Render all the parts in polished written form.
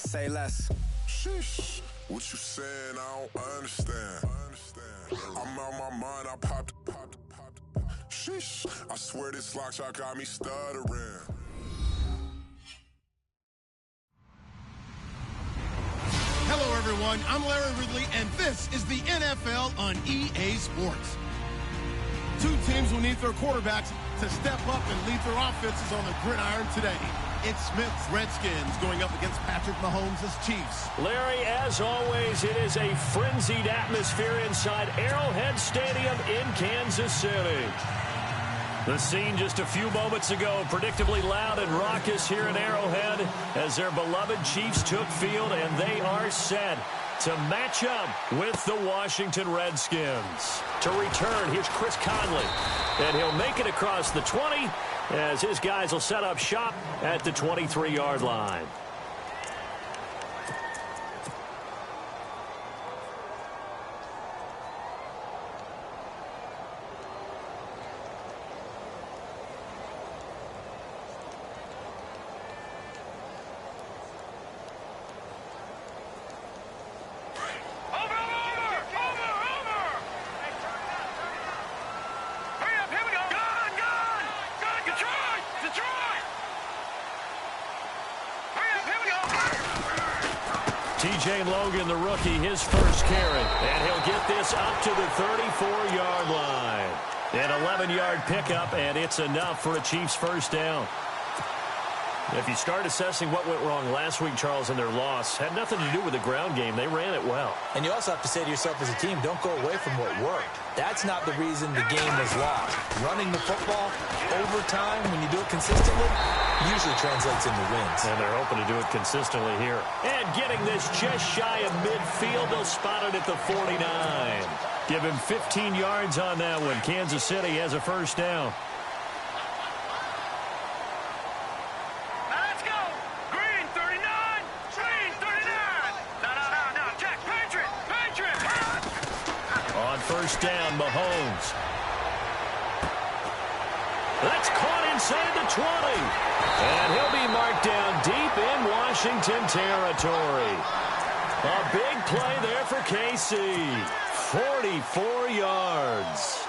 Say less. Sheesh. What you saying? I don't understand. I'm out my mind. I popped. Sheesh. I swear this lock shot got me stuttering. Hello, everyone. I'm Larry Ridley, and this is the NFL on EA Sports. Two teams will need their quarterbacks to step up and lead their offenses on the gridiron today. It's Smith's Redskins going up against Patrick Mahomes' Chiefs. Larry, as always, it is a frenzied atmosphere inside Arrowhead Stadium in Kansas City. The scene just a few moments ago, predictably loud and raucous here in Arrowhead as their beloved Chiefs took field, and they are set to match up with the Washington Redskins. To return, here's Chris Conley, and he'll make it across the 20 as his guys will set up shop at the 23-yard line. TJ Logan, the rookie, his first carry. And he'll get this up to the 34-yard line. An 11-yard pickup, and it's enough for a Chiefs first down. If you start assessing what went wrong last week, Charles, in their loss, had nothing to do with the ground game. They ran it well. And you also have to say to yourself as a team, don't go away from what worked. That's not the reason the game was lost. Running the football over time, when you do it consistently, usually translates into wins. And they're hoping to do it consistently here. And getting this just shy of midfield, they'll spot it at the 49. Give him 15 yards on that one. Kansas City has a first down. First down, Mahomes. That's caught inside the 20. And he'll be marked down deep in Washington territory. A big play there for KC. 44 yards.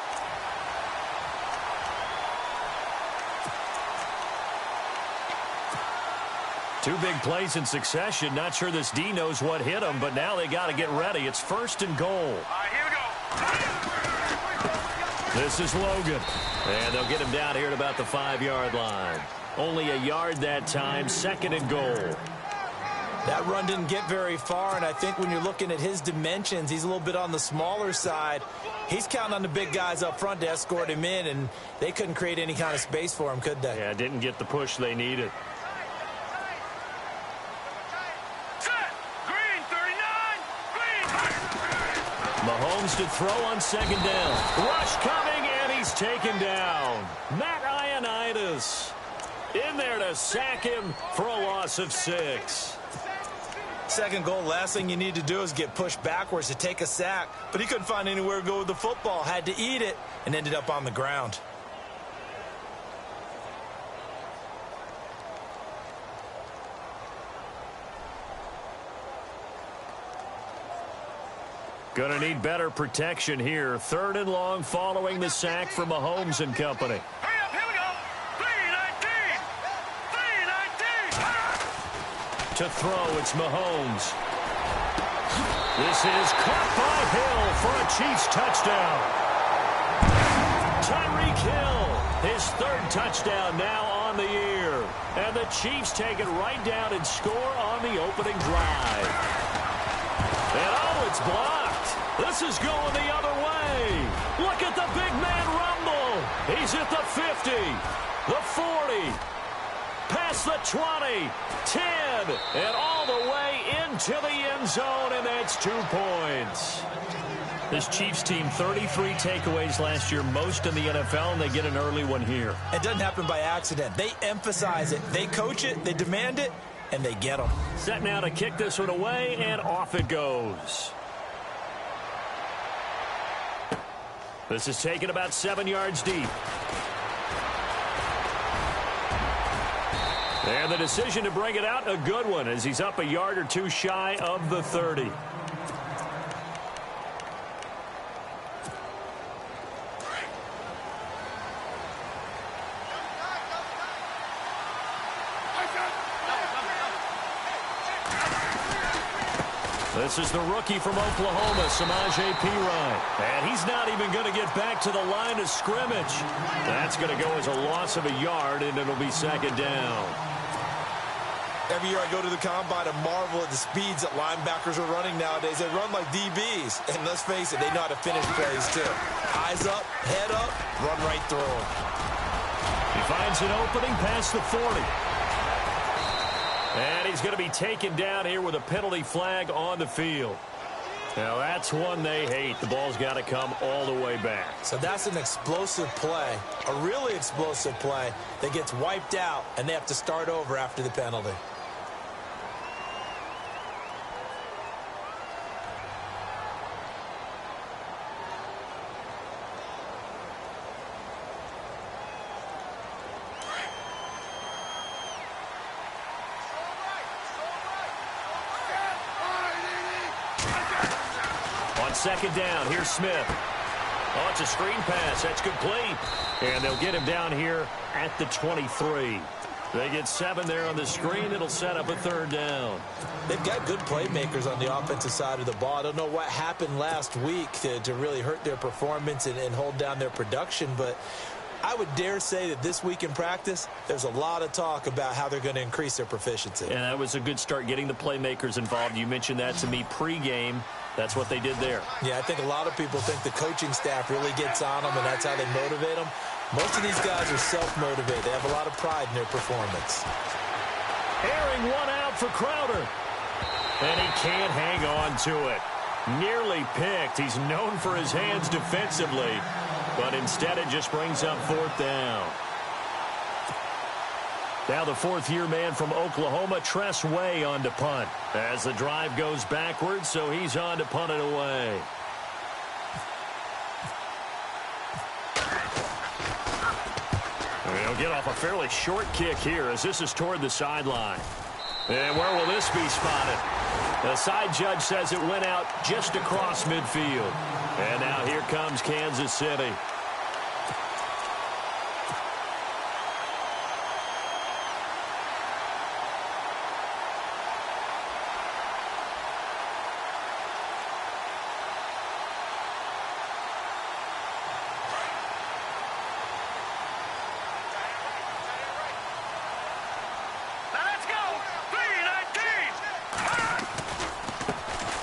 Two big plays in succession. Not sure this D knows what hit him, but now they got to get ready. It's first and goal. All right, here we go. This is Logan. And they'll get him down here at about the 5-yard line. Only a yard that time, second and goal. That run didn't get very far, and I think when you're looking at his dimensions, he's a little bit on the smaller side. He's counting on the big guys up front to escort him in, and they couldn't create any kind of space for him, could they? Yeah, didn't get the push they needed. Mahomes to throw on second down. Rush coming, and he's taken down. Matt Ioannidis in there to sack him for a loss of 6. Second goal, last thing you need to do is get pushed backwards to take a sack. But he couldn't find anywhere to go with the football. Had to eat it and ended up on the ground. Gonna need better protection here. Third and long following the sack from Mahomes and company. Hurry up, here we go. 319. 319. To throw, it's Mahomes. This is caught by Hill for a Chiefs touchdown. Tyreek Hill, his third touchdown now on the year. And the Chiefs take it right down and score on the opening drive. And oh, it's blocked. This is going the other way. Look at the big man rumble. He's at the 50, the 40, past the 20, 10, and all the way into the end zone, and that's 2 points. This Chiefs team, 33 takeaways last year, most in the NFL, and they get an early one here. It doesn't happen by accident. They emphasize it. They coach it. They demand it, and they get them. Set now to kick this one away, and off it goes. This is taken about 7 yards deep. And the decision to bring it out, a good one, as he's up a yard or two shy of the 30. This is the rookie from Oklahoma, Samaje Perine. And he's not even going to get back to the line of scrimmage. That's going to go as a loss of a yard, and it'll be second down. Every year I go to the combine and marvel at the speeds that linebackers are running nowadays. They run like DBs. And let's face it, they know how to finish plays too. Eyes up, head up, run right through them. He finds an opening past the 40. And he's going to be taken down here with a penalty flag on the field. Now, that's one they hate. The ball's got to come all the way back. So that's an explosive play, a really explosive play that gets wiped out, and they have to start over after the penalty. Second down, here's Smith. Oh, it's a screen pass. That's complete. And they'll get him down here at the 23. They get 7 there on the screen. It'll set up a third down. They've got good playmakers on the offensive side of the ball. I don't know what happened last week to really hurt their performance and hold down their production, but I would dare say that this week in practice, there's a lot of talk about how they're going to increase their proficiency. And that was a good start, getting the playmakers involved. You mentioned that to me pregame. That's what they did there. Yeah, I think a lot of people think the coaching staff really gets on them, and that's how they motivate them. Most of these guys are self-motivated. They have a lot of pride in their performance. Airing one out for Crowder. And he can't hang on to it. Nearly picked. He's known for his hands defensively, but instead it just brings up fourth down. Now the fourth-year man from Oklahoma, Tress Way, on to punt. As the drive goes backwards, so he's on to punt it away. He'll get off a fairly short kick here as this is toward the sideline. And where will this be spotted? The side judge says it went out just across midfield. And now here comes Kansas City.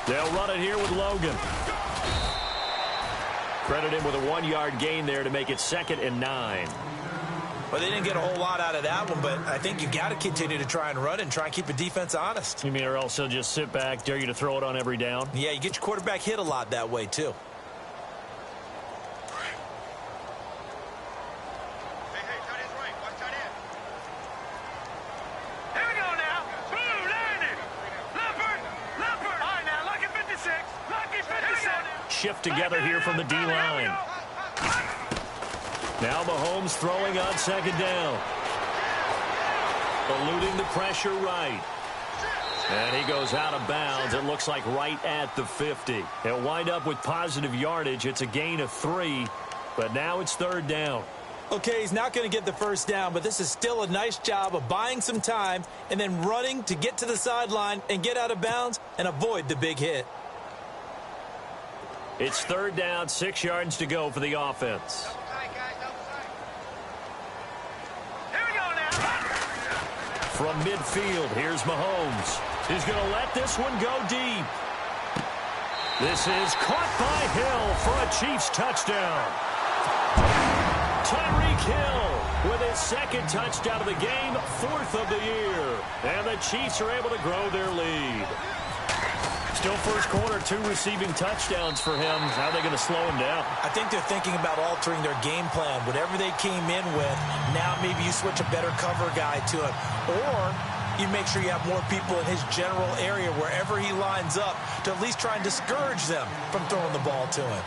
They'll run it here with Logan. Credit him with a 1-yard gain there to make it 2nd and 9. Well, they didn't get a whole lot out of that one, but I think you got to continue to try and run and try and keep the defense honest. You mean or else they'll just sit back, dare you to throw it on every down? Yeah, you get your quarterback hit a lot that way, too. Shift together here from the D-line. Now Mahomes throwing on 2nd down. Eluding the pressure right. And he goes out of bounds. It looks like right at the 50. He'll wind up with positive yardage. It's a gain of 3, but now it's 3rd down. Okay, he's not going to get the first down, but this is still a nice job of buying some time and then running to get to the sideline and get out of bounds and avoid the big hit. It's 3rd down, 6 yards to go for the offense. Here we go now. From midfield, here's Mahomes. He's going to let this one go deep. This is caught by Hill for a Chiefs touchdown. Tyreek Hill with his 2nd touchdown of the game, 4th of the year. And the Chiefs are able to grow their lead. Still first quarter, 2 receiving touchdowns for him. How are they going to slow him down? I think they're thinking about altering their game plan. Whatever they came in with, now maybe you switch a better cover guy to him. Or you make sure you have more people in his general area wherever he lines up to at least try and discourage them from throwing the ball to him.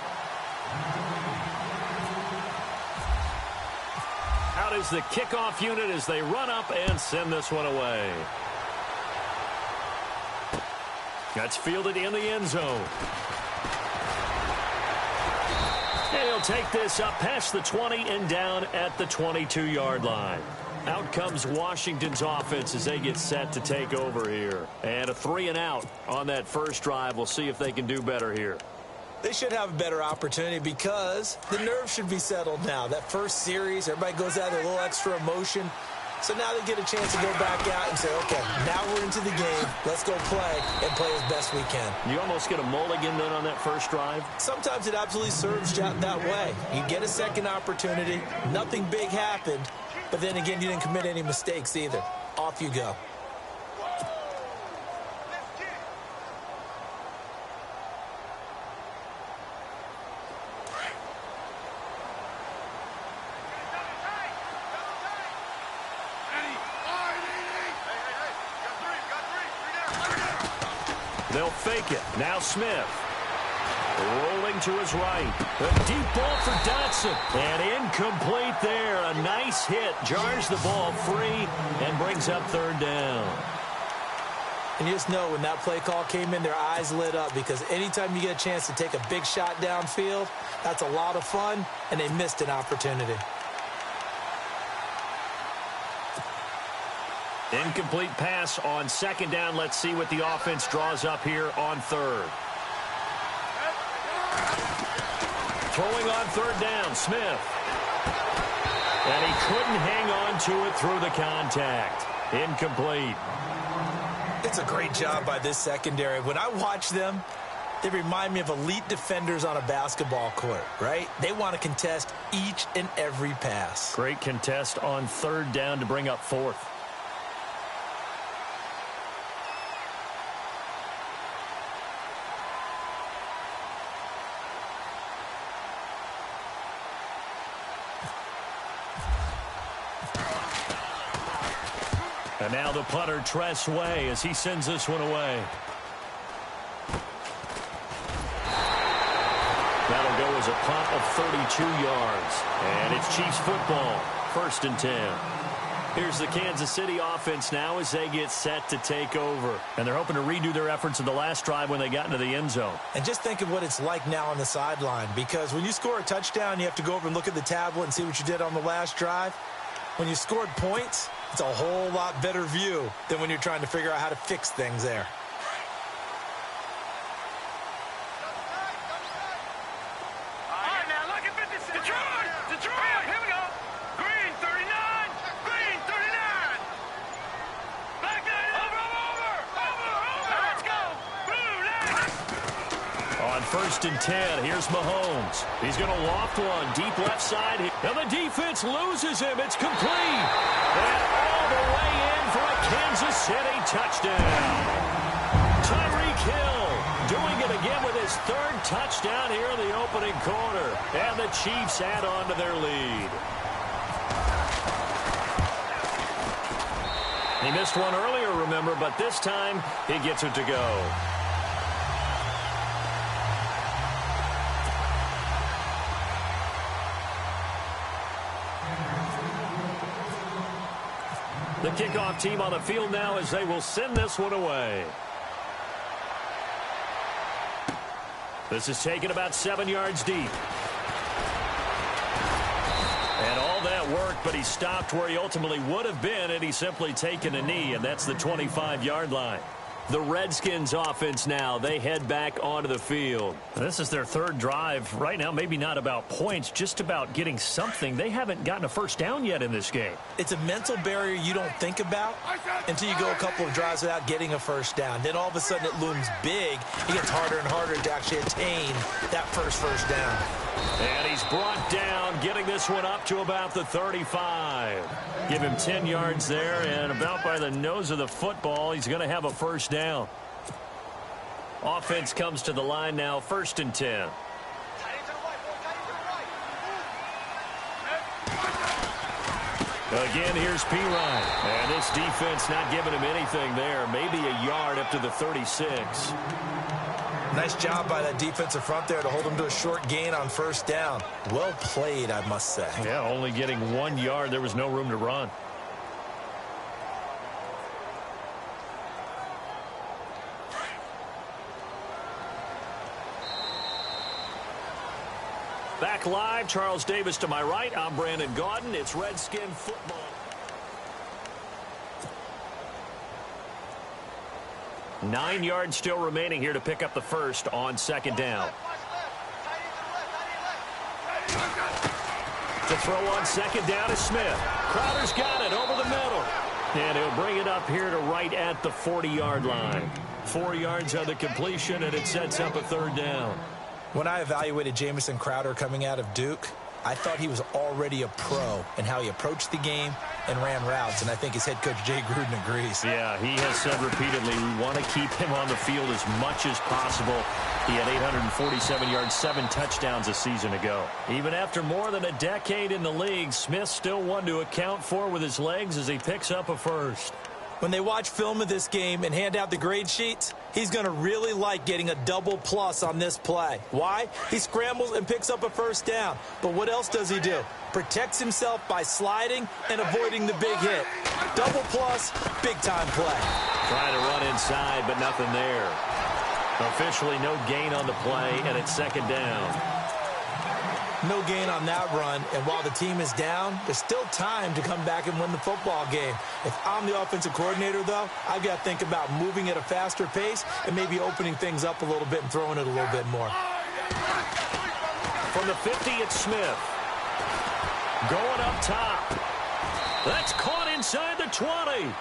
Out is the kickoff unit as they run up and send this one away. That's fielded in the end zone. And he'll take this up past the 20 and down at the 22-yard line. Out comes Washington's offense as they get set to take over here. And a 3-and-out on that first drive. We'll see if they can do better here. They should have a better opportunity because the nerves should be settled now. That first series, everybody goes out there, a little extra emotion. So now they get a chance to go back out and say, okay, now we're into the game. Let's go play and play as best we can. You almost get a mulligan then on that first drive? Sometimes it absolutely serves you out that way. You get a second opportunity. Nothing big happened. But then again, you didn't commit any mistakes either. Off you go. They'll fake it. Now Smith. Rolling to his right. A deep ball for Dotson. And incomplete there. A nice hit. Jars the ball free and brings up third down. And you just know when that play call came in, their eyes lit up because anytime you get a chance to take a big shot downfield, that's a lot of fun, and they missed an opportunity. Incomplete pass on second down. Let's see what the offense draws up here on third. Throwing on third down, Smith. And he couldn't hang on to it through the contact. Incomplete. It's a great job by this secondary. When I watch them, they remind me of elite defenders on a basketball court, right? They want to contest each and every pass. Great contest on third down to bring up fourth. And now the punter, Tress Way, as he sends this one away. That'll go as a punt of 32 yards. And it's Chiefs football, 1st and 10. Here's the Kansas City offense now as they get set to take over. And they're hoping to redo their efforts in the last drive when they got into the end zone. And just think of what it's like now on the sideline. Because when you score a touchdown, you have to go over and look at the tablet and see what you did on the last drive. When you scored points, it's a whole lot better view than when you're trying to figure out how to fix things there. All right, now look at 56. Detroit! Detroit! Here we go. Green 39. Green 39. Black 9. Over. Let's go. Blue 9. On 1st and 10, here's Mahomes. He's going to loft one deep left side. And the defense loses him. It's complete. And all the way in for a Kansas City touchdown. Tyreek Hill doing it again with his 3rd touchdown here in the opening quarter. And the Chiefs add on to their lead. He missed one earlier, remember, but this time he gets it to go. The kickoff team on the field now as they will send this one away. This is taken about 7 yards deep. And all that worked, but he stopped where he ultimately would have been, and he's simply taken a knee, and that's the 25-yard line. The Redskins offense now, they head back onto the field. This is their 3rd drive. Right now, maybe not about points, just about getting something. They haven't gotten a first down yet in this game. It's a mental barrier you don't think about until you go a couple of drives without getting a first down. Then all of a sudden it looms big. It gets harder and harder to actually attain that first down. And he's brought down, getting this one up to about the 35. Give him 10 yards there, and about by the nose of the football, he's going to have a first down. Offense comes to the line now, 1st and 10. Again, here's P. Ryan. And this defense not giving him anything there. Maybe a yard up to the 36. Nice job by that defensive front there to hold him to a short gain on first down. Well played, I must say. Yeah, only getting 1 yard. There was no room to run. Back live, Charles Davis to my right. I'm Brandon Gaudin. It's Redskin football. Nine yards still remaining here to pick up the first on second down. To throw on second down is Smith. Crowder's got it over the middle. And he'll bring it up here to right at the 40-yard line. 4 yards on the completion, and it sets up a third down. When I evaluated Jamison Crowder coming out of Duke, I thought he was already a pro in how he approached the game and ran routes, and I think his head coach Jay Gruden agrees. Yeah, he has said repeatedly we want to keep him on the field as much as possible. He had 847 yards, 7 touchdowns a season ago. Even after more than a decade in the league, Smith still one to account for with his legs as he picks up a first. When they watch film of this game and hand out the grade sheets, he's going to really like getting a double plus on this play. Why? He scrambles and picks up a first down. But what else does he do? Protects himself by sliding and avoiding the big hit. Double plus, big-time play. Trying to run inside, but nothing there. Officially no gain on the play, and it's second down. No gain on that run, and while the team is down, there's still time to come back and win the football game. If I'm the offensive coordinator, though, I've got to think about moving at a faster pace and maybe opening things up a little bit and throwing it a little bit more. From the 50, it's Smith. Going up top. That's caught inside the 20.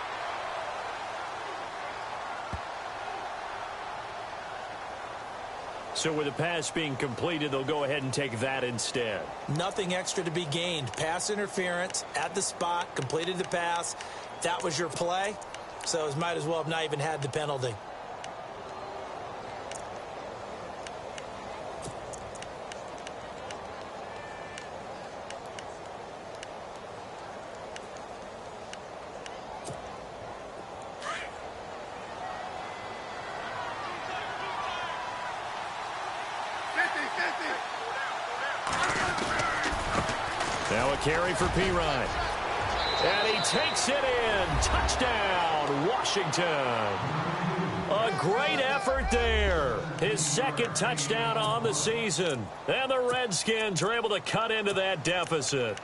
So with the pass being completed, they'll go ahead and take that instead. Nothing extra to be gained. Pass interference at the spot, completed the pass. That was your play, so it might as well have not even had the penalty. Now a carry for Pirine. And he takes it in. Touchdown, Washington. A great effort there. His second touchdown on the season. And the Redskins are able to cut into that deficit.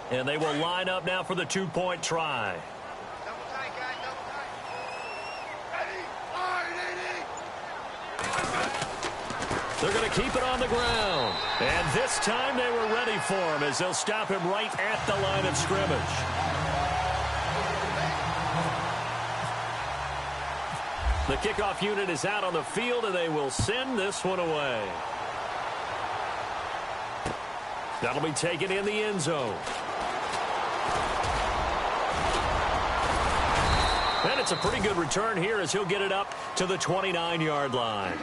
And they will line up now for the two-point try. Double tight, guys, double tight. They're going to keep it on the ground. And this time they were ready for him as they'll stop him right at the line of scrimmage. The kickoff unit is out on the field, and they will send this one away. That'll be taken in the end zone. And it's a pretty good return here as he'll get it up to the 29-yard line.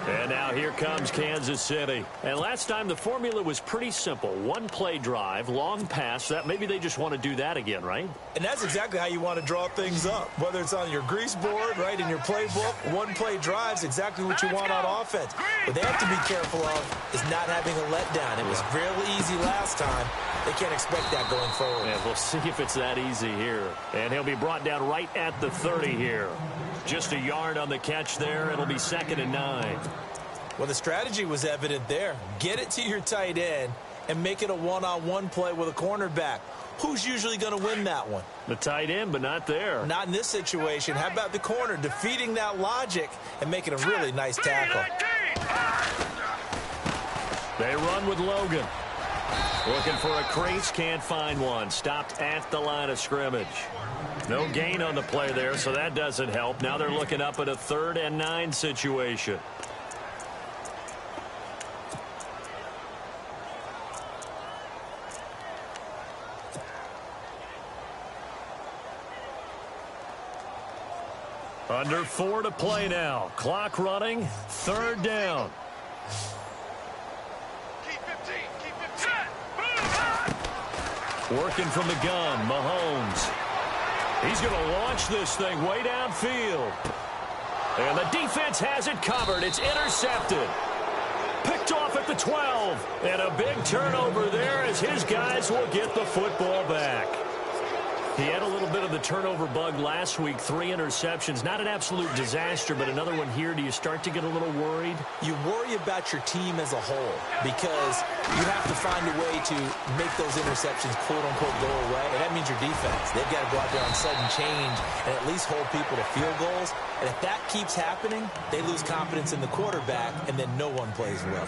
And now here comes Kansas City. And last time the formula was pretty simple. One play drive, long pass. That maybe they just want to do that again, right? And that's exactly how you want to draw things up. Whether it's on your grease board, right, in your playbook, one play drive's exactly what you want on offense. What they have to be careful of is not having a letdown. It was really easy last time. They can't expect that going forward. Yeah, we'll see if it's that easy here. And he'll be brought down right at the 30 here. Just a yard on the catch there. It'll be second and 9. Well, the strategy was evident there. Get it to your tight end and make it a one-on-one play with a cornerback. Who's usually going to win that one? The tight end, but not there. Not in this situation. How about the corner defeating that logic and making a really nice tackle? They run with Logan. Looking for a crease, can't find one. Stopped at the line of scrimmage. No gain on the play there, so that doesn't help. Now they're looking up at a 3rd and 9 situation. Under 4 to play now. Clock running. 3rd down. Working from the gun, Mahomes. He's going to launch this thing way downfield. And the defense has it covered. It's intercepted. Picked off at the 12. And a big turnover there as his guys will get the football back. He had a little bit of the turnover bug last week, 3 interceptions. Not an absolute disaster, but another one here. Do you start to get a little worried? You worry about your team as a whole because you have to find a way to make those interceptions, quote-unquote, go away. And that means your defense. They've got to go out there on sudden change and at least hold people to field goals. And if that keeps happening, they lose confidence in the quarterback, and then no one plays well.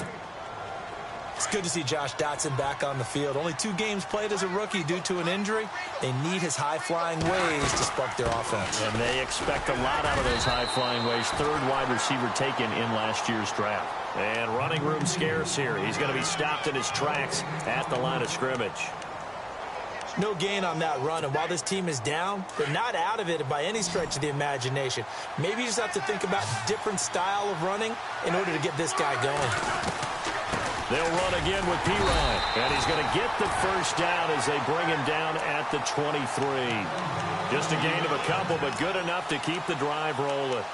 It's good to see Josh Dotson back on the field. Only 2 games played as a rookie due to an injury. They need his high-flying ways to spark their offense. And they expect a lot out of those high-flying ways. 3rd wide receiver taken in last year's draft. And running room scarce here. He's going to be stopped in his tracks at the line of scrimmage. No gain on that run, and while this team is down, they're not out of it by any stretch of the imagination. Maybe you just have to think about a different style of running in order to get this guy going. They'll run again with P-Ryan, and he's going to get the first down as they bring him down at the 23. Just a gain of a couple, but good enough to keep the drive rolling.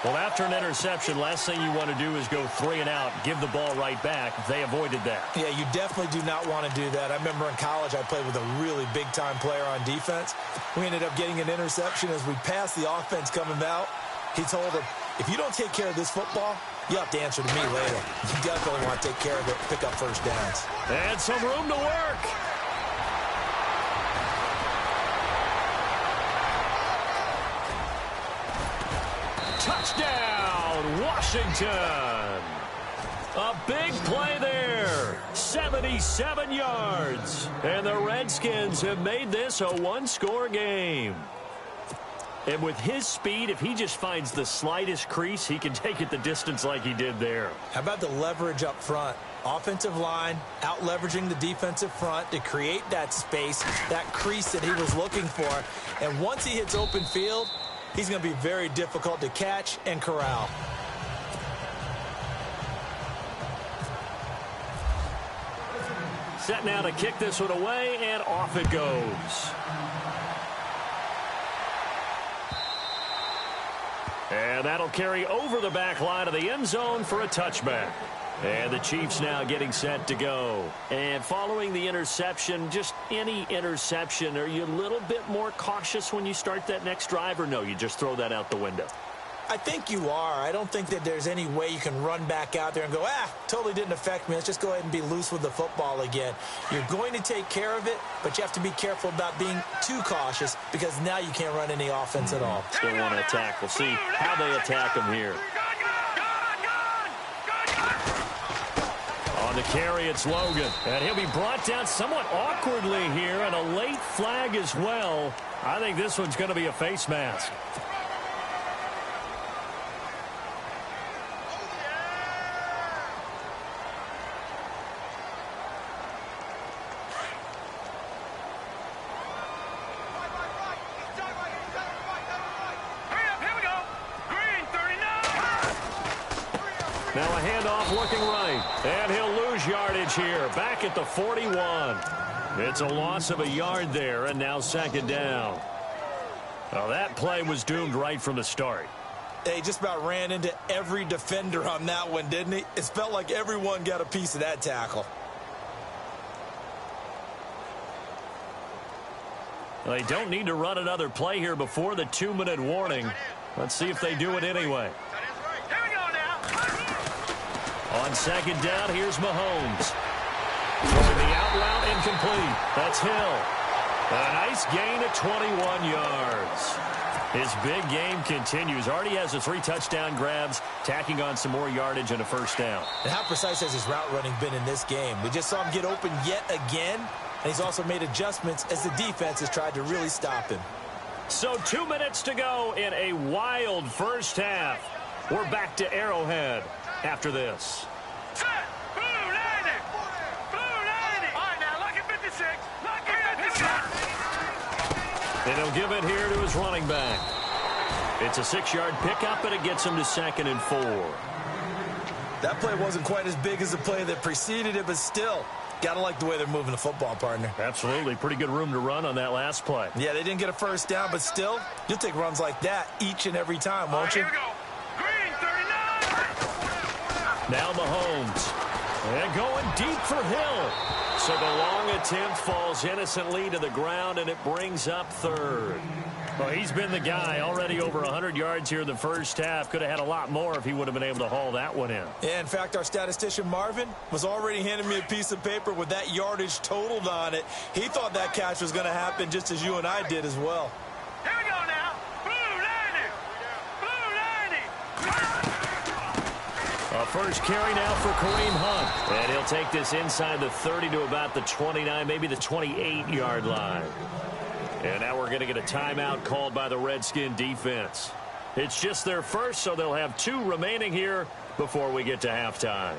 Well, after an interception, last thing you want to do is go 3 and out, give the ball right back. They avoided that. Yeah, you definitely do not want to do that. I remember in college I played with a really big-time player on defense. We ended up getting an interception as we passed the offense coming out. He told him, if you don't take care of this football, you have to answer to me later. You definitely want to take care of it, pick up first downs. And some room to work. Touchdown, Washington. A big play there. 77 yards. And the Redskins have made this a 1-score game. And with his speed, if he just finds the slightest crease, he can take it the distance like he did there. How about the leverage up front? Offensive line out-leveraging the defensive front to create that space, that crease that he was looking for. And once he hits open field, he's going to be very difficult to catch and corral. Set now to kick this one away, and off it goes. And that'll carry over the back line of the end zone for a touchback. And the Chiefs now getting set to go. And following the interception, just any interception, are you a little bit more cautious when you start that next drive, or no, you just throw that out the window? I think you are. I don't think that there's any way you can run back out there and go, totally didn't affect me. Let's just go ahead and be loose with the football again. You're going to take care of it, but you have to be careful about being too cautious because now you can't run any offense at all. Still want to attack. We'll see how they attack him here. On the carry, it's Logan. And he'll be brought down somewhat awkwardly here, and a late flag as well. I think this one's going to be a face mask. Now a handoff looking right, and he'll lose yardage here, back at the 41. It's a loss of a yard there, and now 2nd down. Well, that play was doomed right from the start. He just about ran into every defender on that one, didn't he? It felt like everyone got a piece of that tackle. They don't need to run another play here before the 2-minute warning. Let's see if they do it anyway. On 2nd down, here's Mahomes. Throwing the out route incomplete. That's Hill. A nice gain at 21 yards. His big game continues. Already has the 3 touchdown grabs, tacking on some more yardage and a first down. And how precise has his route running been in this game? We just saw him get open yet again, and he's also made adjustments as the defense has tried to really stop him. So 2 minutes to go in a wild first half. We're back to Arrowhead after this. Set. Blue 90. Blue 90. All right, now look at 56. Look at 56. And he'll give it here to his running back. It's a 6-yard pickup, and it gets him to 2nd and 4. That play wasn't quite as big as the play that preceded it, but still, Gotta like the way they're moving the football, partner. Absolutely. Pretty good room to run on that last play. Yeah, they didn't get a first down, but still, you'll take runs like that each and every time, won't you? Here we go. Green 39. Now Mahomes. And going deep for Hill. So the long attempt falls innocently to the ground, and it brings up third. Well, he's been the guy. Already over 100 yards here in the first half. Could have had a lot more if he would have been able to haul that one in. Yeah, in fact, our statistician Marvin was already handing me a piece of paper with that yardage totaled on it. He thought that catch was going to happen just as you and I did as well. Here we go now. Blue 90. Blue 90. A first carry now for Kareem Hunt. And he'll take this inside the 30 to about the 29, maybe the 28-yard line. And now we're going to get a timeout called by the Redskin defense. It's just their first, so they'll have 2 remaining here before we get to halftime.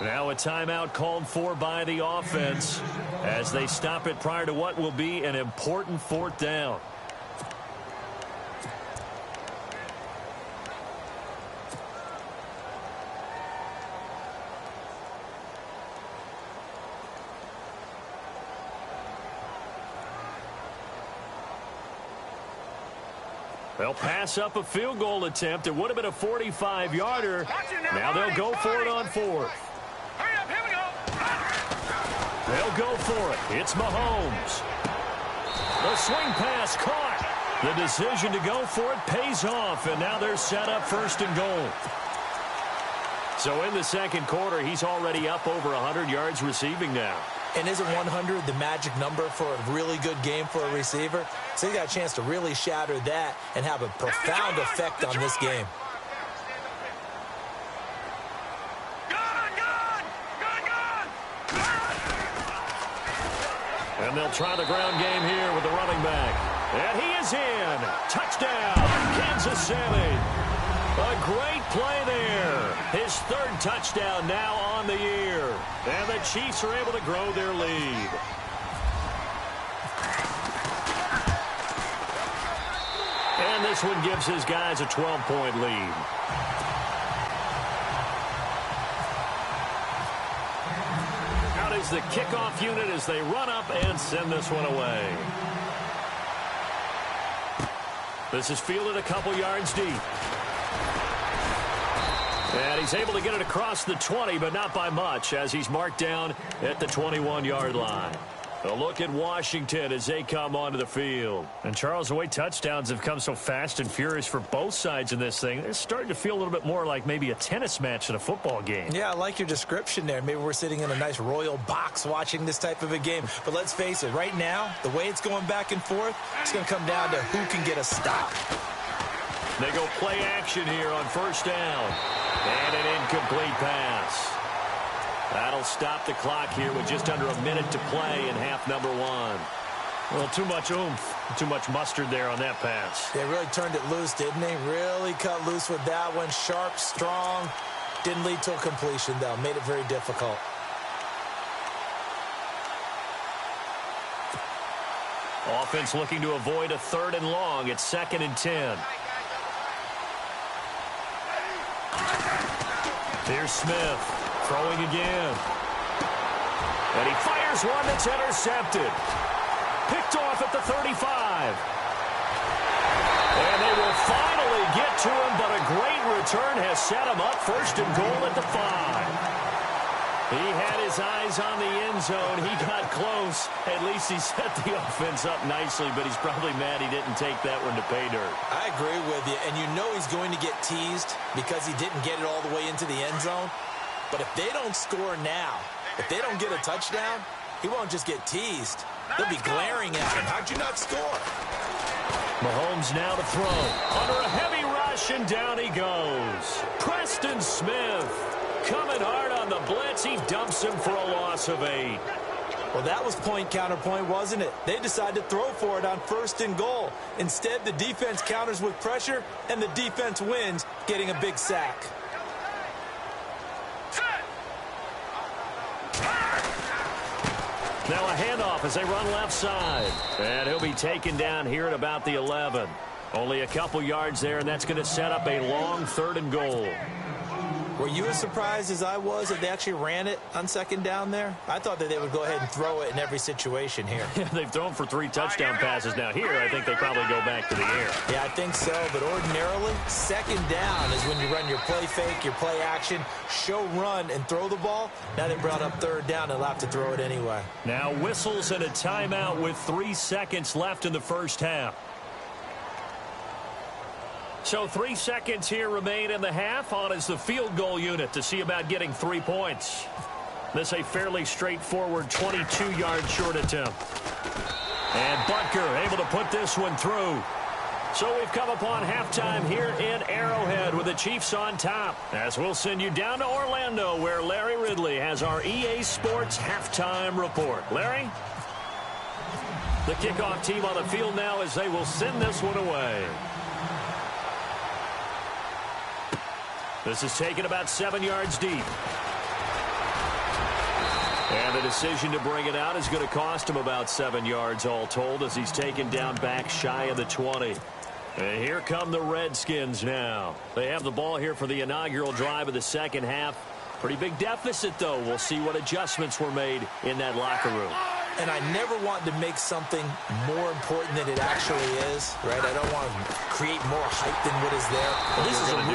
Now a timeout called for by the offense as they stop it prior to what will be an important 4th down. They'll pass up a field goal attempt. It would have been a 45-yarder. Now they'll go for it on 4th. Hurry up, here we go. They'll go for it. It's Mahomes. The swing pass caught. The decision to go for it pays off, and now they're set up 1st and goal. So in the second quarter, he's already up over 100 yards receiving now. And isn't 100 the magic number for a really good game for a receiver? So he got a chance to really shatter that and have a profound effect on this game. And they'll try the ground game here with the running back. And he is in. Touchdown, Kansas City. A great play there. His 3rd touchdown now on the year. And the Chiefs are able to grow their lead. And this one gives his guys a 12-point lead. Out is the kickoff unit as they run up and send this one away. This is fielded a couple yards deep. And he's able to get it across the 20, but not by much, as he's marked down at the 21-yard line. A look at Washington as they come onto the field. And, Charles, the way touchdowns have come so fast and furious for both sides in this thing, it's starting to feel a little bit more like maybe a tennis match than a football game. Yeah, I like your description there. Maybe we're sitting in a nice royal box watching this type of a game. But let's face it, right now, the way it's going back and forth, it's going to come down to who can get a stop. They go play action here on 1st down. And an incomplete pass. That'll stop the clock here with just under a minute to play in half number 1. Well, too much oomph, too much mustard there on that pass. They really turned it loose, didn't they? Really cut loose with that one. Sharp, strong. Didn't lead to a completion, though. Made it very difficult. Offense looking to avoid a 3rd and long. It's 2nd and 10. Here's Smith, throwing again. And he fires one that's intercepted. Picked off at the 35. And they will finally get to him, but a great return has set him up 1st and goal at the 5. He had his eyes on the end zone. He got close. At least he set the offense up nicely, but he's probably mad he didn't take that one to pay dirt. I agree with you, and you know he's going to get teased because he didn't get it all the way into the end zone. But if they don't score now, if they don't get a touchdown, he won't just get teased. They'll be glaring at him. How'd you not score? Mahomes now to throw. Under a heavy rush, and down he goes. Preston Smith coming hard on the blitz. He dumps him for a loss of 8. Well, that was point counterpoint, wasn't it? They decided to throw for it on 1st and goal. Instead, the defense counters with pressure, and the defense wins, getting a big sack. Now a handoff as they run left side. And he'll be taken down here at about the 11. Only a couple yards there, and that's going to set up a long 3rd and goal. Were you as surprised as I was that they actually ran it on second down there? I thought that they would go ahead and throw it in every situation here. Yeah, they've thrown for 3 touchdown passes now. Here, I think they probably go back to the air. Yeah, I think so, but ordinarily, second down is when you run your play fake, your play action, show run, and throw the ball. Now they brought up third down, they'll have to throw it anyway. Now whistles and a timeout with 3 seconds left in the first half. So 3 seconds here remain in the half. On is the field goal unit to see about getting 3 points. This a fairly straightforward 22-yard short attempt. And Butker able to put this one through. So we've come upon halftime here in Arrowhead with the Chiefs on top. As we'll send you down to Orlando where Larry Ridley has our EA Sports halftime report. Larry? The kickoff team on the field now as they will send this one away. This is taken about 7 yards deep. And the decision to bring it out is going to cost him about 7 yards all told as he's taken down back shy of the 20. And here come the Redskins now. They have the ball here for the inaugural drive of the second half. Pretty big deficit, though. We'll see what adjustments were made in that locker room. And I never want to make something more important than it actually is, right? I don't want to create more hype than what is there. This is I'm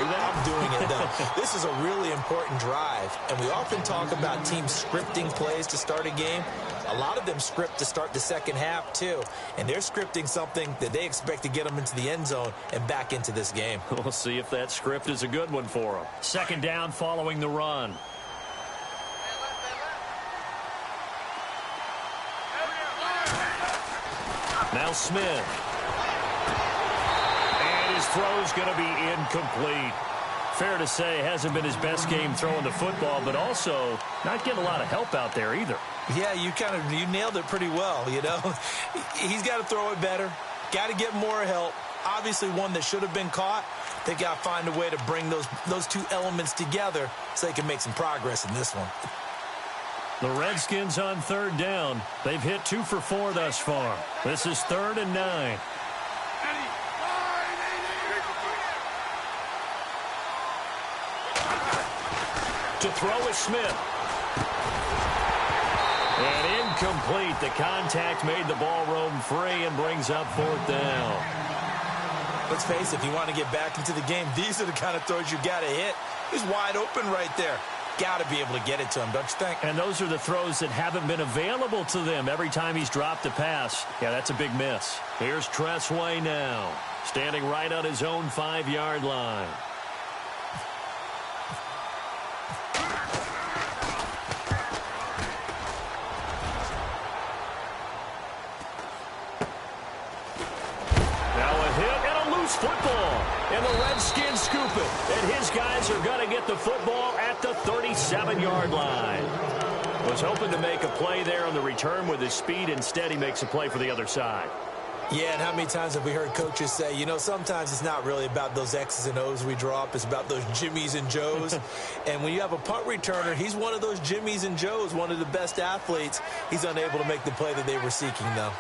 doing it, though. This is a really important drive. And we often talk about teams scripting plays to start a game. A lot of them script to start the second half, too. And they're scripting something that they expect to get them into the end zone and back into this game. We'll see if that script is a good one for them. Second down following the run. Now Smith. And his throw's going to be incomplete. Fair to say, hasn't been his best game throwing the football, but also not getting a lot of help out there either. Yeah, you nailed it pretty well, you know. He's got to throw it better. Got to get more help. Obviously one that should have been caught. They got to find a way to bring those two elements together so they can make some progress in this one. The Redskins on third down. They've hit 2 for 4 thus far. This is 3rd and 9. To throw is Smith. And incomplete. The contact made the ball roam free and brings up 4th down. Let's face it, if you want to get back into the game, these are the kind of throws you got to hit. He's wide open right there. Got to be able to get it to him, don't you think? And those are the throws that haven't been available to them every time he's dropped a pass. Yeah, that's a big miss. Here's Tressway now, standing right on his own 5-yard line. Now a hit and a loose football. And the Redskins scoop it. And his guys are going to get the football at the 37-yard line. Was hoping to make a play there on the return with his speed. Instead, he makes a play for the other side. Yeah, and how many times have we heard coaches say, you know, sometimes it's not really about those X's and O's we drop. It's about those Jimmies and Joes. And when you have a punt returner, he's one of those Jimmies and Joes, one of the best athletes. He's unable to make the play that they were seeking, though.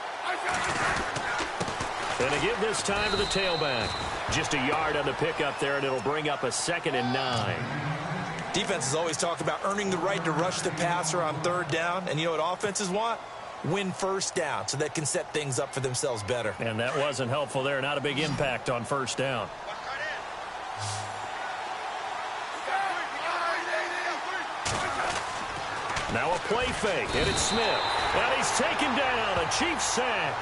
And to give this time to the tailback. Just a yard on the pickup there, and it'll bring up a 2nd and 9. Defenses always talk about earning the right to rush the passer on third down. And you know what offenses want? Win first down so they can set things up for themselves better. And that wasn't helpful there. Not a big impact on first down. Now a play fake, and it's Smith. And he's taken down. A Chiefs sack.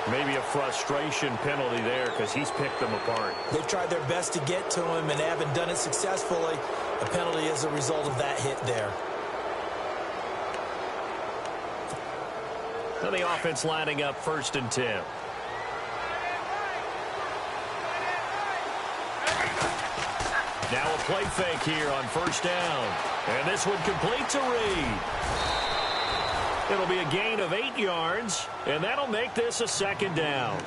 Maybe a frustration penalty there because he's picked them apart. They've tried their best to get to him and haven't done it successfully. A penalty as a result of that hit there. So the offense lining up 1st and 10. Now a play fake here on 1st down. And this one complete to Reed. It'll be a gain of 8 yards, and that'll make this a 2nd down.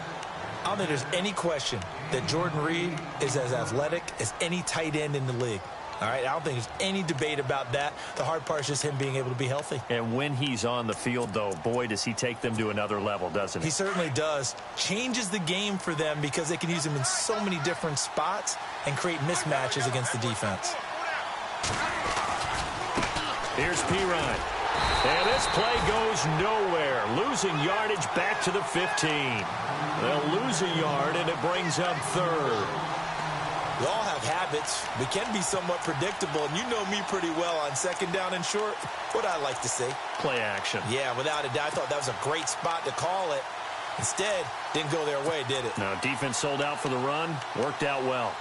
I don't think there's any question that Jordan Reed is as athletic as any tight end in the league. All right, I don't think there's any debate about that. The hard part is just him being able to be healthy. And when he's on the field, though, boy, does he take them to another level, doesn't he? He certainly does. Changes the game for them because they can use him in so many different spots and create mismatches against the defense. Here's Pirine. And this play goes nowhere. Losing yardage back to the 15. They'll lose a yard, and it brings up third. We all have habits. We can be somewhat predictable, and you know me pretty well on second down and short. What I like to see. Play action. Yeah, without a doubt. I thought that was a great spot to call it. Instead, didn't go their way, did it? No, defense sold out for the run. Worked out well.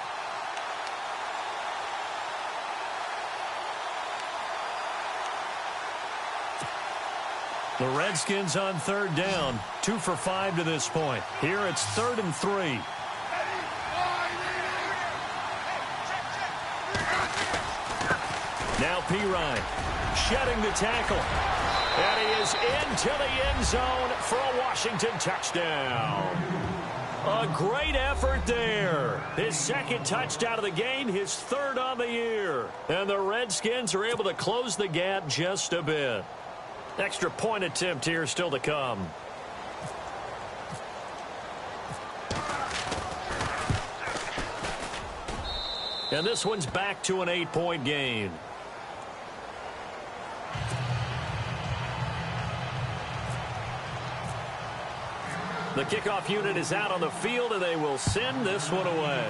The Redskins on third down. 2 for 5 to this point. Here it's 3rd and 3. Now Pirine shedding the tackle. And he is into the end zone for a Washington touchdown. A great effort there. His second touchdown of the game, his 3rd on the year. And the Redskins are able to close the gap just a bit. Extra point attempt here still to come. And this one's back to an 8-point game. The kickoff unit is out on the field, and they will send this one away.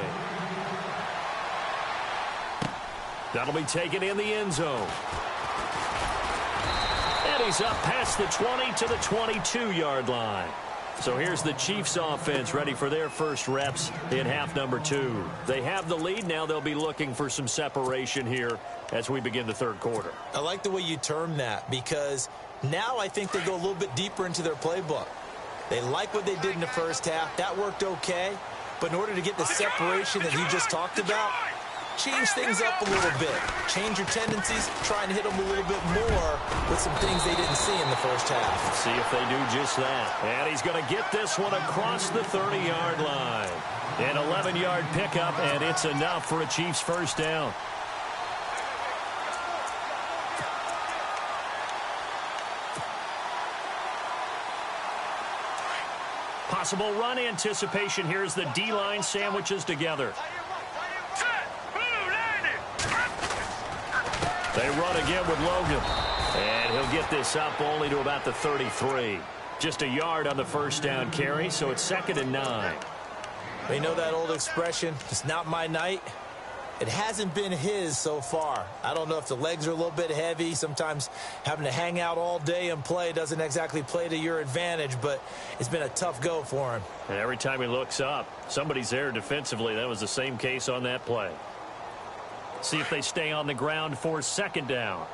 That'll be taken in the end zone. And he's up past the 20 to the 22-yard line. So here's the Chiefs offense ready for their first reps in half number 2. They have the lead. Now they'll be looking for some separation here as we begin the third quarter. I like the way you term that because now I think they go a little bit deeper into their playbook. They like what they did in the first half. That worked okay. But in order to get the separation that you just talked about, change things up a little bit. Change your tendencies. Try and hit them a little bit more with some things they didn't see in the first half. Let's see if they do just that. And he's going to get this one across the 30-yard line. An 11-yard pickup, and it's enough for a Chiefs first down. Possible run anticipation here as the D-line sandwiches together. They run again with Logan. And he'll get this up only to about the 33. Just a yard on the first down carry, so it's 2nd and 9. They know that old expression, it's not my night. It hasn't been his so far. I don't know if the legs are a little bit heavy. Sometimes having to hang out all day and play doesn't exactly play to your advantage, but it's been a tough go for him. And every time he looks up, somebody's there defensively. That was the same case on that play. See if they stay on the ground for 2nd down.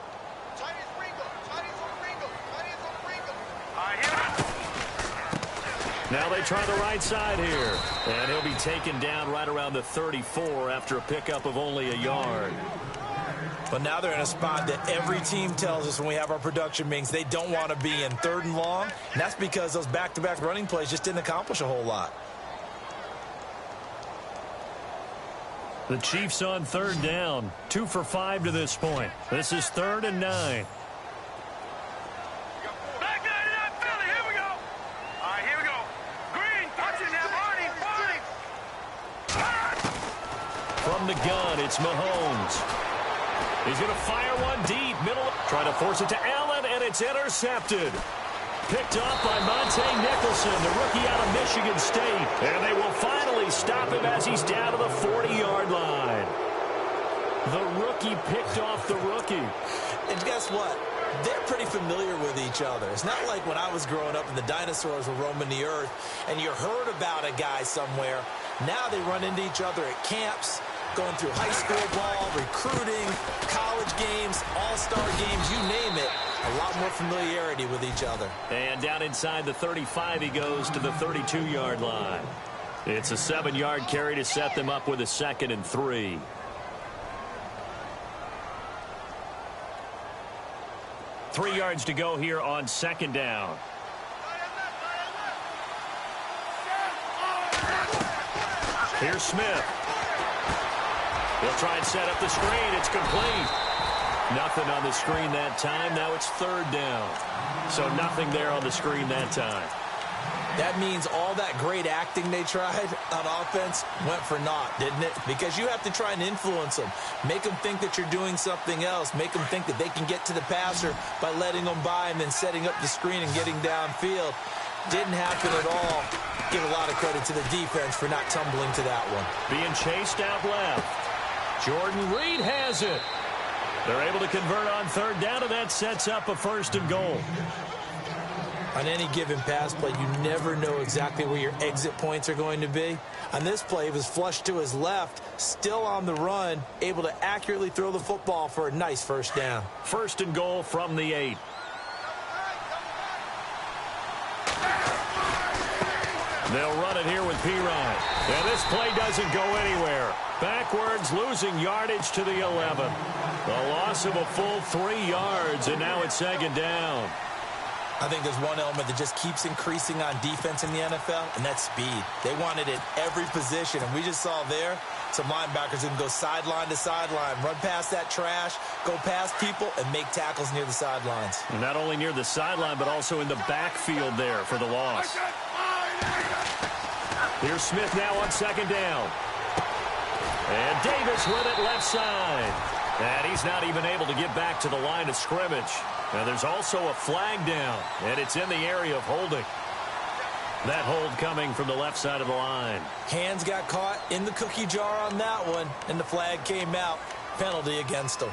Now they try the right side here. And he'll be taken down right around the 34 after a pickup of only a yard. But now they're in a spot that every team tells us when we have our production meetings they don't want to be in, 3rd and long. And that's because those back-to-back running plays just didn't accomplish a whole lot. The Chiefs on 3rd down. 2 for 5 to this point. This is 3rd and 9. From the gun, it's Mahomes. He's going to fire one deep. Middle, trying to force it to Allen, and it's intercepted. Picked off by Monte Nicholson, the rookie out of Michigan State. And they will finally stop him as he's down to the 40-yard line. The rookie picked off the rookie. And guess what? They're pretty familiar with each other. It's not like when I was growing up and the dinosaurs were roaming the earth and you heard about a guy somewhere. Now they run into each other at camps, going through high school ball, recruiting, college games, all-star games, you name it. A lot more familiarity with each other. And down inside the 35, he goes to the 32-yard line. It's a 7-yard carry to set them up with a 2nd and 3. Three yards to go here on 2nd down. Here's Smith. He'll try and set up the screen. It's complete. Nothing on the screen that time. Now it's third down. So nothing there on the screen that time. That means all that great acting they tried on offense went for naught, didn't it? Because you have to try and influence them. Make them think that you're doing something else. Make them think that they can get to the passer by letting them by and then setting up the screen and getting downfield. Didn't happen at all. Give a lot of credit to the defense for not tumbling to that one. Being chased out left. Jordan Reed has it. They're able to convert on third down, and that sets up a 1st and goal. On any given pass play, you never know exactly where your exit points are going to be. On this play, he was flushed to his left, still on the run, able to accurately throw the football for a nice 1st down. 1st and goal from the 8. They'll run it here with Pirine. And this play doesn't go anywhere. Backwards, losing yardage to the 11. The loss of a full 3 yards, and now it's 2nd down. I think there's one element that just keeps increasing on defense in the NFL, and that's speed. They want it at every position, and we just saw there some linebackers who can go sideline to sideline, run past that trash, go past people, and make tackles near the sidelines. And not only near the sideline, but also in the backfield there for the loss. Here's Smith now on 2nd down. And Davis with it left side. And he's not even able to get back to the line of scrimmage. Now there's also a flag down, and it's in the area of holding. That hold coming from the left side of the line. Hands got caught in the cookie jar on that one, and the flag came out. Penalty against him.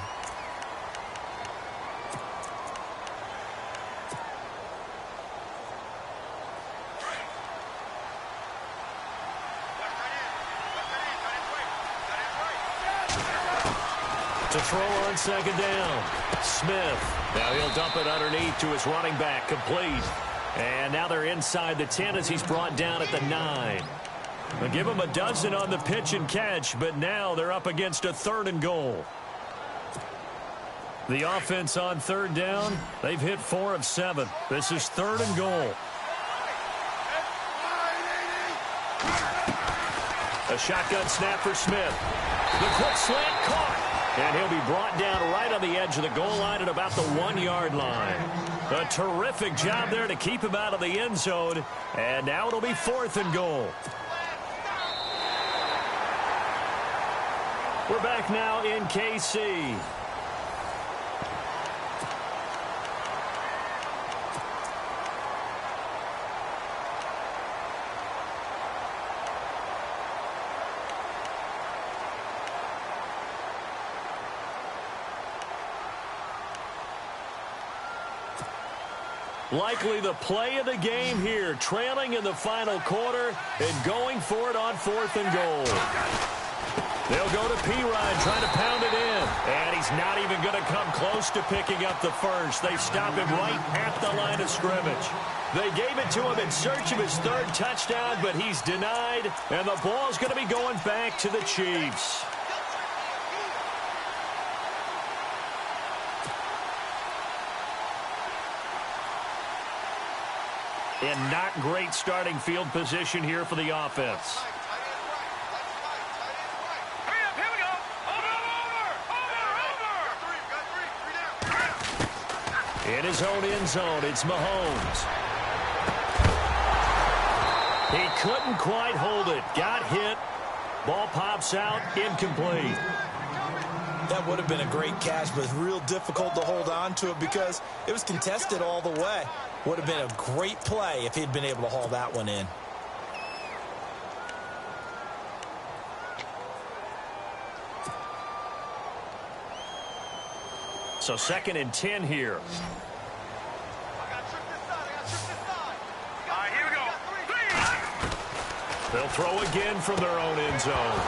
To throw on 2nd down. Smith. Now he'll dump it underneath to his running back. Complete. And now they're inside the 10 as he's brought down at the 9. They'll give him a dozen on the pitch and catch, but now they're up against a 3rd and goal. The offense on 3rd down, they've hit 4 of 7. This is 3rd and goal. A shotgun snap for Smith. The quick slant caught. And he'll be brought down right on the edge of the goal line at about the 1-yard line. A terrific job there to keep him out of the end zone. And now it'll be 4th and goal. We're back now in KC. Likely the play of the game here, trailing in the final quarter and going for it on 4th and goal. They'll go to Pirine trying to pound it in. And he's not even going to come close to picking up the first. They stop him right at the line of scrimmage. They gave it to him in search of his 3rd touchdown, but he's denied. And the ball's going to be going back to the Chiefs. And not great starting field position here for the offense. Hurry up, here we go. Over. In his own end zone, it's Mahomes. He couldn't quite hold it. Got hit. Ball pops out, incomplete. That would have been a great catch, but it's real difficult to hold on to it because it was contested all the way. Would have been a great play if he'd been able to haul that one in. So 2nd and 10 here. All right, here we go. They'll throw again from their own end zone.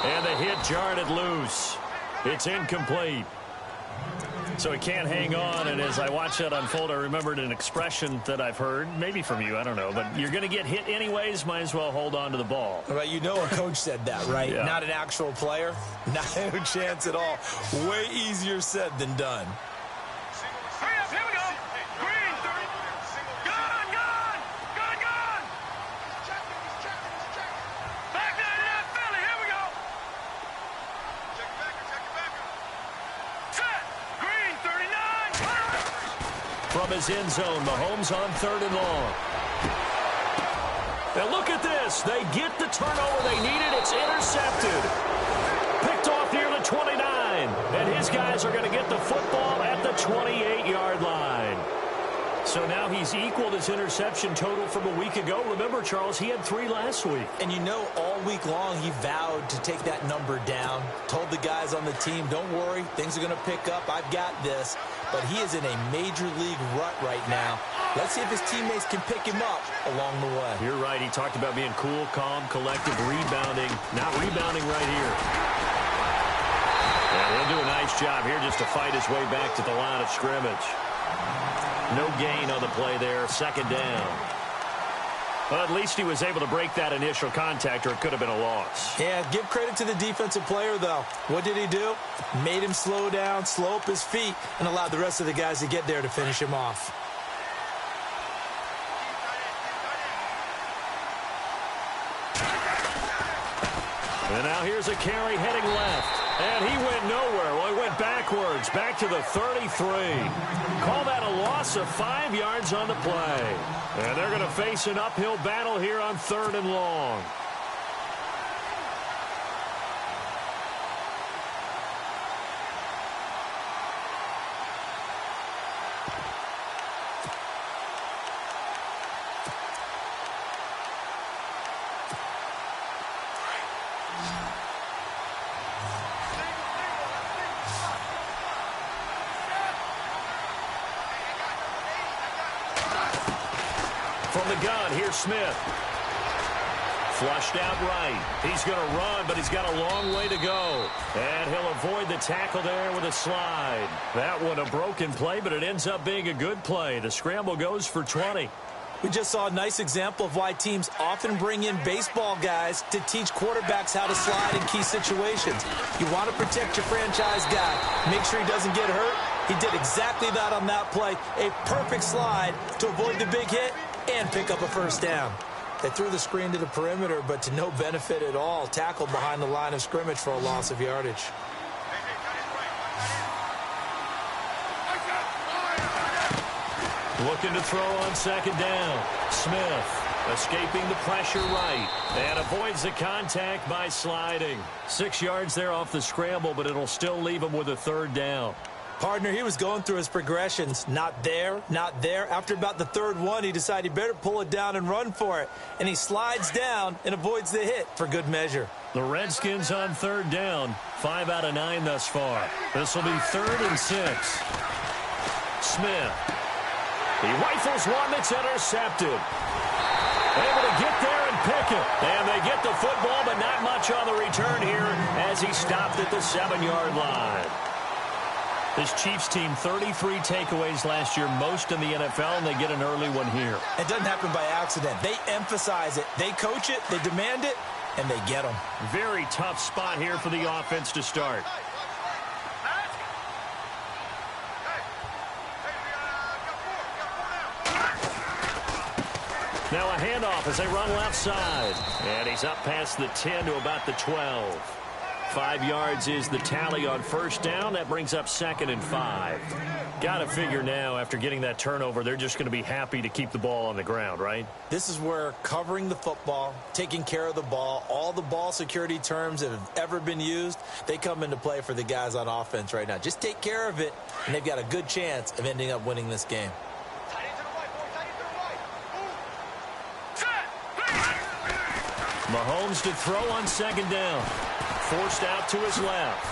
And the hit jarred it loose. It's incomplete. So he can't hang on, and as I watch that unfold, I remembered an expression that I've heard, maybe from you, I don't know, but you're going to get hit anyways, might as well hold on to the ball. Right, you know a coach said that, right? Yeah. Not an actual player. Not a chance at all. Way easier said than done. Hurry up, here we go. Green, 30. Gone. Back there to that Philly, here we go. from his end zone. Mahomes on 3rd and long. And look at this. They get the turnover they needed. It's intercepted. Picked off near the 29. And his guys are going to get the football at the 28-yard line. So now he's equaled his interception total from a week ago. Remember, Charles, he had 3 last week. And you know, all week long he vowed to take that number down. Told the guys on the team, don't worry, things are going to pick up. I've got this. But he is in a major league rut right now. Let's see if his teammates can pick him up along the way. You're right. He talked about being cool, calm, collective, rebounding. Not rebounding right here. And he'll do a nice job here just to fight his way back to the line of scrimmage. No gain on the play there. 2nd down. Well, at least he was able to break that initial contact, or it could have been a loss. Yeah, give credit to the defensive player, though. What did he do? Made him slow down, slow up his feet, and allowed the rest of the guys to get there to finish him off. And now here's a carry heading left. And he went nowhere. Well, he went backwards, back to the 33. Call that a loss of 5 yards on the play. And they're going to face an uphill battle here on 3rd and long. From the gun, here's Smith. Flushed out right. He's going to run, but he's got a long way to go. And he'll avoid the tackle there with a slide. That one a broken play, but it ends up being a good play. The scramble goes for 20. We just saw a nice example of why teams often bring in baseball guys to teach quarterbacks how to slide in key situations. You want to protect your franchise guy. Make sure he doesn't get hurt. He did exactly that on that play. A perfect slide to avoid the big hit and pick up a 1st down. They threw the screen to the perimeter, but to no benefit at all. Tackled behind the line of scrimmage for a loss of yardage. Looking to throw on 2nd down. Smith escaping the pressure right and avoids the contact by sliding. 6 yards there off the scramble, but it'll still leave him with a 3rd down. Partner, he was going through his progressions. Not there, not there. After about the 3rd one, he decided he better pull it down and run for it. And he slides down and avoids the hit for good measure. The Redskins on 3rd down. 5 out of 9 thus far. This will be 3rd and 6. Smith. He rifles one that's intercepted. Able to get there and pick it. And they get the football, but not much on the return here as he stopped at the 7-yard line. This Chiefs team, 33 takeaways last year, most in the NFL, and they get an early one here. It doesn't happen by accident. They emphasize it. They coach it, they demand it, and they get them. Very tough spot here for the offense to start. Now a handoff as they run left side. And he's up past the 10 to about the 12. 5 yards is the tally on 1st down. That brings up 2nd and 5. Got to figure now, after getting that turnover, they're just going to be happy to keep the ball on the ground, right? This is where covering the football, taking care of the ball, all the ball security terms that have ever been used, they come into play for the guys on offense right now. Just take care of it, and they've got a good chance of ending up winning this game. Mahomes to throw on 2nd down. Forced out to his left.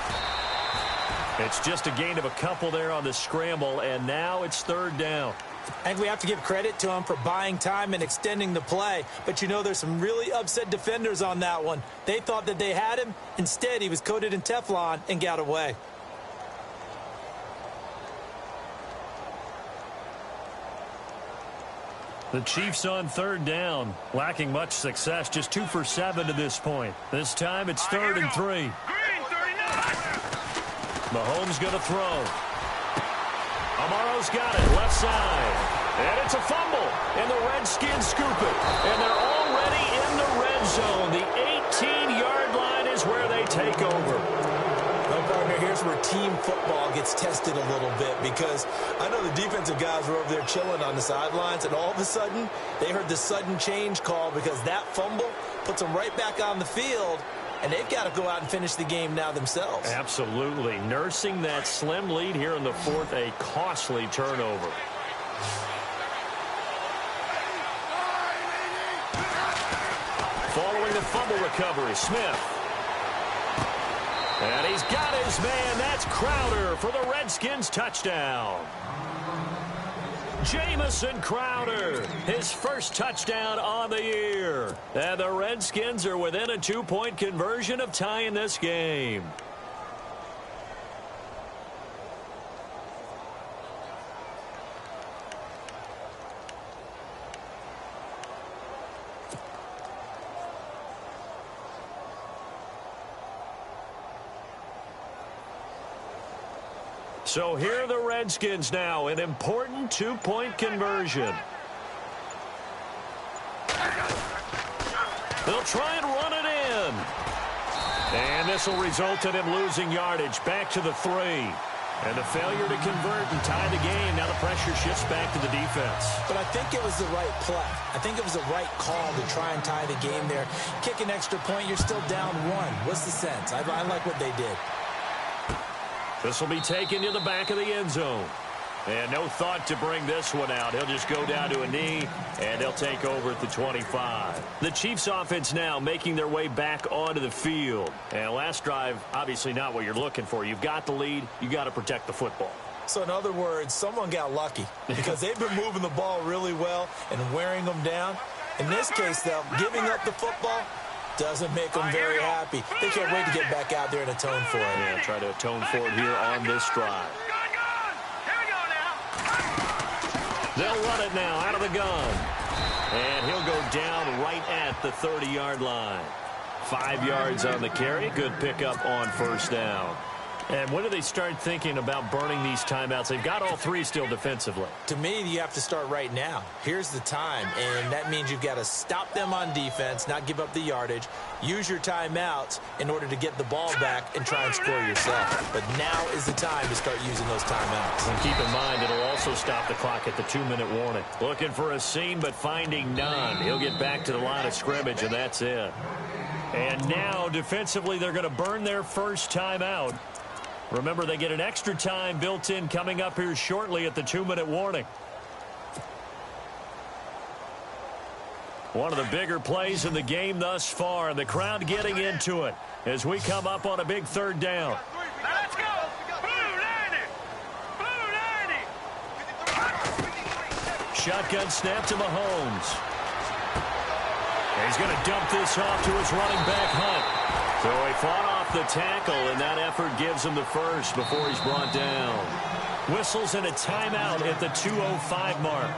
It's just a gain of a couple there on the scramble, and now it's 3rd down. I think we have to give credit to him for buying time and extending the play. But you know, there's some really upset defenders on that one. They thought that they had him. Instead, he was coated in Teflon and got away. The Chiefs on 3rd down, lacking much success, just 2 for 7 to this point. This time it's 3rd and 3. Mahomes going to throw. Amaro's got it, left side. And it's a fumble, and the Redskins scoop it. And they're already in the red zone. The 18-yard line is where they take over. Well, partner, here's where team football gets tested a little bit, because I know the defensive guys were over there chilling on the sidelines, and all of a sudden, they heard the sudden change call because that fumble puts them right back on the field, and they've got to go out and finish the game now themselves. Absolutely. Nursing that slim lead here in the fourth, a costly turnover. Following the fumble recovery, Smith. And he's got his man. That's Crowder for the Redskins touchdown. Jamison Crowder, his first touchdown on the year. And the Redskins are within a 2-point conversion of tying this game. So here are the Redskins now, an important 2-point conversion. They'll try and run it in. And this will result in him losing yardage back to the 3. And the failure to convert and tie the game. Now the pressure shifts back to the defense. But I think it was the right play. I think it was the right call to try and tie the game there. Kick an extra point, you're still down 1. What's the sense? I like what they did. This will be taken to the back of the end zone. And no thought to bring this one out. He'll just go down to a knee, and they'll take over at the 25. The Chiefs offense now making their way back onto the field. And last drive, obviously not what you're looking for. You've got the lead. You've got to protect the football. So in other words, someone got lucky because they've been moving the ball really well and wearing them down. In this case, though, giving up the football doesn't make them very happy. They can't wait to get back out there and atone for it. Yeah, try to atone for it here on this drive. Here we go now. They'll run it now out of the gun. And he'll go down right at the 30-yard line. 5 yards on the carry. Good pickup on first down. And when do they start thinking about burning these timeouts? They've got all 3 still defensively. To me, you have to start right now. Here's the time, and that means you've got to stop them on defense, not give up the yardage, use your timeouts in order to get the ball back and try and score yourself. But now is the time to start using those timeouts. And keep in mind, it'll also stop the clock at the 2-minute warning. Looking for a seam, but finding none. He'll get back to the line of scrimmage, and that's it. And now, defensively, they're going to burn their first timeout. Remember, they get an extra time built in coming up here shortly at the 2-minute warning. One of the bigger plays in the game thus far, and the crowd getting into it as we come up on a big 3rd down. Now let's go. Blue 90. Shotgun snap to Mahomes. And he's going to dump this off to his running back, Hunt. So he fought off the tackle, and that effort gives him the first before he's brought down. Whistles and a timeout at the 2:05 mark.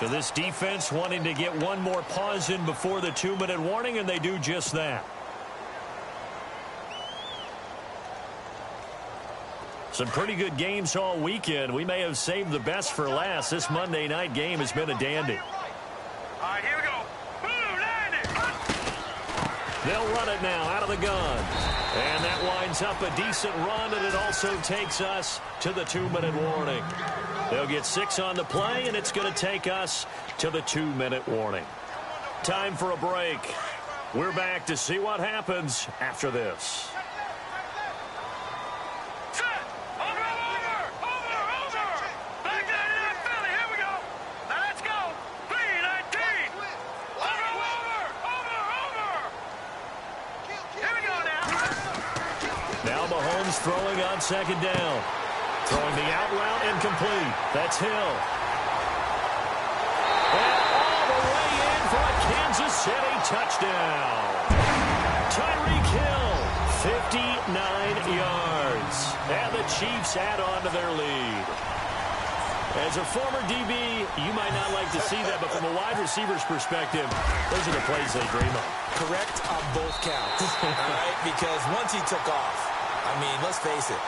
So this defense wanting to get one more pause in before the 2-minute warning, and they do just that. Some pretty good games all weekend. We may have saved the best for last. This Monday night game has been a dandy. All right, here we go. They'll run it now out of the gun. And that winds up a decent run, and it also takes us to the 2-minute warning. They'll get 6 on the play, and it's going to take us to the 2-minute warning. Time for a break. We're back to see what happens after this. Mahomes throwing on 2nd down. Throwing the out route incomplete. That's Hill. And all the way in for a Kansas City touchdown. Tyreek Hill, 59 yards. And the Chiefs add on to their lead. As a former DB, you might not like to see that, but from a wide receiver's perspective, those are the plays they dream of. Correct on both counts, all right? Because once he took off, I mean, let's face it,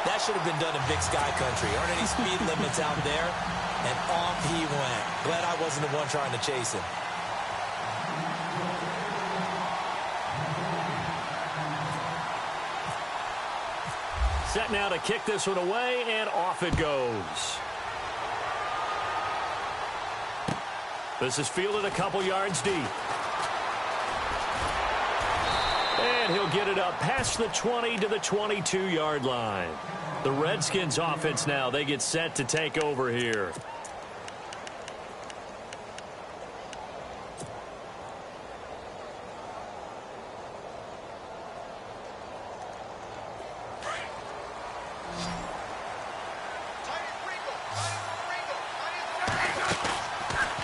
that should have been done in Big Sky Country. Aren't any speed limits out there? And off he went. Glad I wasn't the one trying to chase him. Set now to kick this one away, and off it goes. This is fielded a couple yards deep. And he'll get it up past the 20 to the 22-yard line. The Redskins offense now, they get set to take over here.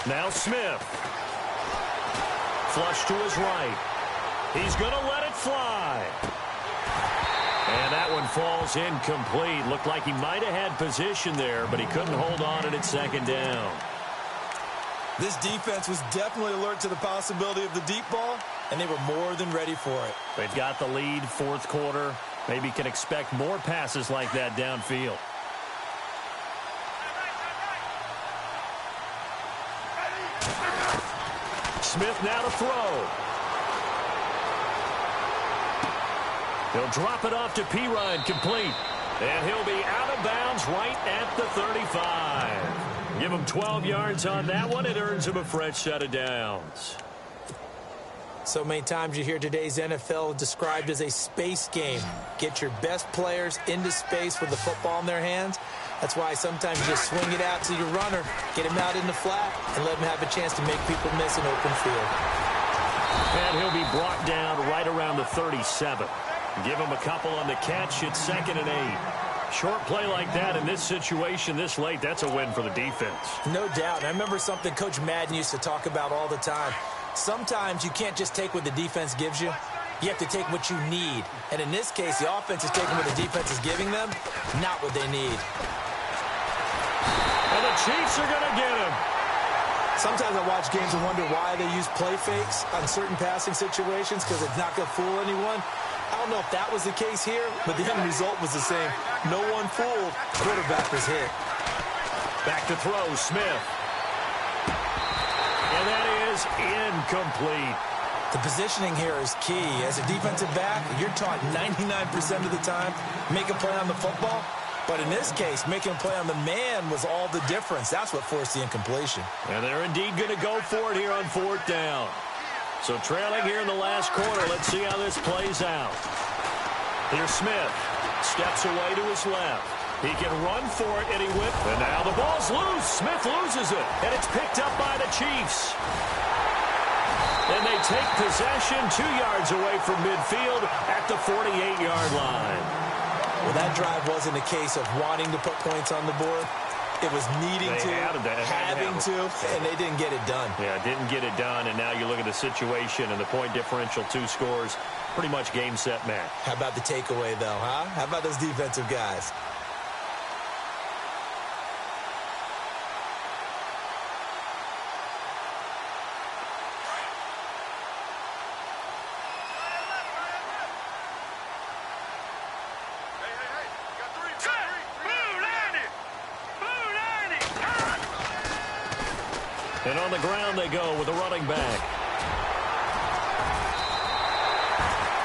Now Smith. Flush to his right. He's going to let it fly. And that one falls incomplete. Looked like he might have had position there, but he couldn't hold on and it's second down. This defense was definitely alert to the possibility of the deep ball, and they were more than ready for it. They've got the lead, fourth quarter. Maybe can expect more passes like that downfield. Smith now to throw. He'll drop it off to Pirine, complete. And he'll be out of bounds right at the 35. Give him 12 yards on that one. It earns him a fresh set of downs. So many times you hear today's NFL described as a space game. Get your best players into space with the football in their hands. That's why sometimes you just swing it out to your runner, get him out in the flat, and let him have a chance to make people miss an open field. And he'll be brought down right around the 37. Give him a couple on the catch. It's 2nd and 8. Short play like that in this situation this late, that's a win for the defense. No doubt. I remember something Coach Madden used to talk about all the time. Sometimes you can't just take what the defense gives you. You have to take what you need. And in this case, the offense is taking what the defense is giving them, not what they need. And the Chiefs are going to get him. Sometimes I watch games and wonder why they use play fakes on certain passing situations, because it's not going to fool anyone. I don't know if that was the case here, but the end result was the same. No one fooled. Quarterback was hit. Back to throw, Smith. And that is incomplete. The positioning here is key. As a defensive back, you're taught 99% of the time, make a play on the football. But in this case, making a play on the man was all the difference. That's what forced the incompletion. And they're indeed going to go for it here on 4th down. So trailing here in the last quarter, let's see how this plays out. Here's Smith. Steps away to his left. He can run for it, and he whipped. And now the ball's loose. Smith loses it, and it's picked up by the Chiefs. And they take possession 2 yards away from midfield at the 48-yard line. Well, that drive wasn't a case of wanting to put points on the board. It was needing to, having to, and they didn't get it done. Yeah, didn't get it done, and now you look at the situation and the point differential, 2 scores, pretty much game, set, match. How about the takeaway, though, huh? How about those defensive guys? And on the ground they go with a running back.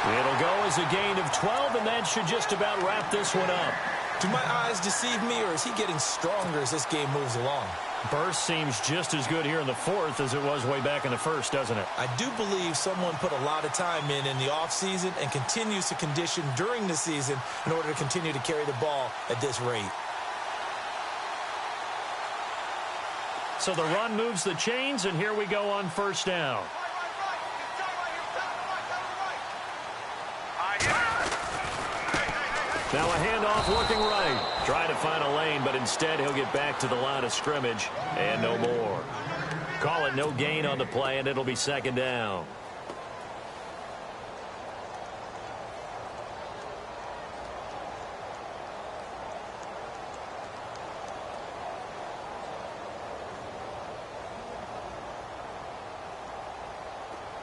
It'll go as a gain of 12, and that should just about wrap this one up. Do my eyes deceive me, or is he getting stronger as this game moves along? Burst seems just as good here in the 4th as it was way back in the 1st, doesn't it? I do believe someone put a lot of time in the offseason and continues to condition during the season in order to continue to carry the ball at this rate. So the run moves the chains, and here we go on 1st down. Now a handoff working right. Trying to find a lane, but instead he'll get back to the line of scrimmage and no more. Call it no gain on the play, and it'll be 2nd down.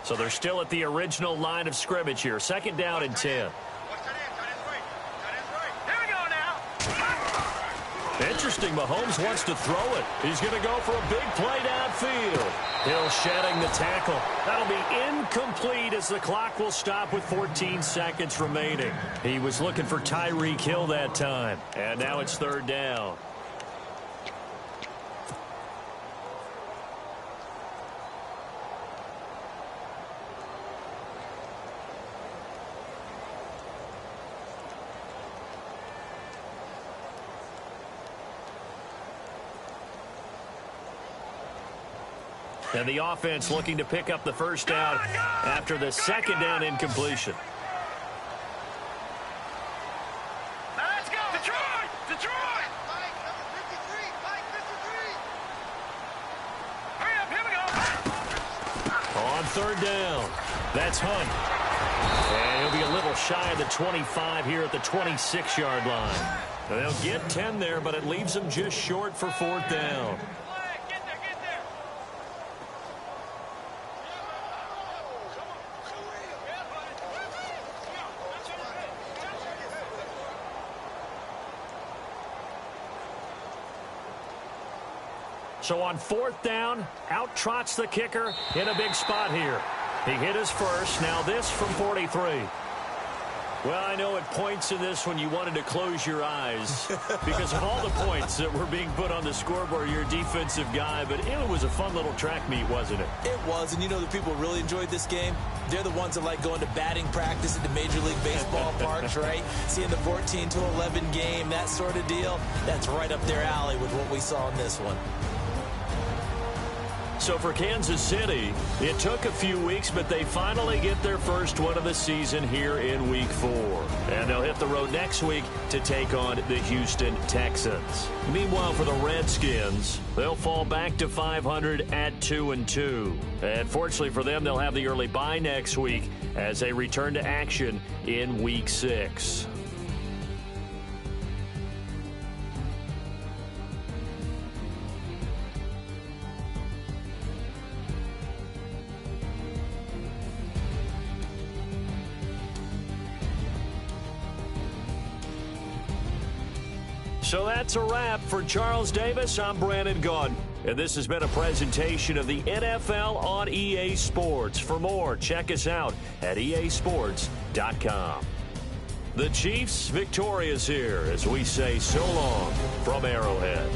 So they're still at the original line of scrimmage here. 2nd down and 10. Interesting, Mahomes wants to throw it. He's going to go for a big play downfield. Hill shedding the tackle. That'll be incomplete as the clock will stop with 14 seconds remaining. He was looking for Tyreek Hill that time. And now it's third down. And the offense looking to pick up the first down after the second down incompletion. Now let's go. Detroit! Detroit! Mike, number 53. Mike, 53. Hurry up, here we go. On third down, that's Hunt. And he'll be a little shy of the 25 here at the 26-yard line. They'll get 10 there, but it leaves them just short for fourth down. So on fourth down, out trots the kicker in a big spot here. He hit his first. Now this from 43. Well, I know at points in this when you wanted to close your eyes because of all the points that were being put on the scoreboard. You're a defensive guy, but it was a fun little track meet, wasn't it? It was, and you know the people really enjoyed this game? They're the ones that like going to batting practice at the Major League Baseball parks, right? Seeing the 14-11 game, that sort of deal. That's right up their alley with what we saw in this one. So for Kansas City, it took a few weeks, but they finally get their first one of the season here in Week 4. And they'll hit the road next week to take on the Houston Texans. Meanwhile, for the Redskins, they'll fall back to 500 at 2-2. And fortunately for them, they'll have the early bye next week as they return to action in Week 6. So that's a wrap. For Charles Davis, I'm Brandon Gaudin. And this has been a presentation of the NFL on EA Sports. For more, check us out at easports.com. The Chiefs victorious here as we say so long from Arrowhead.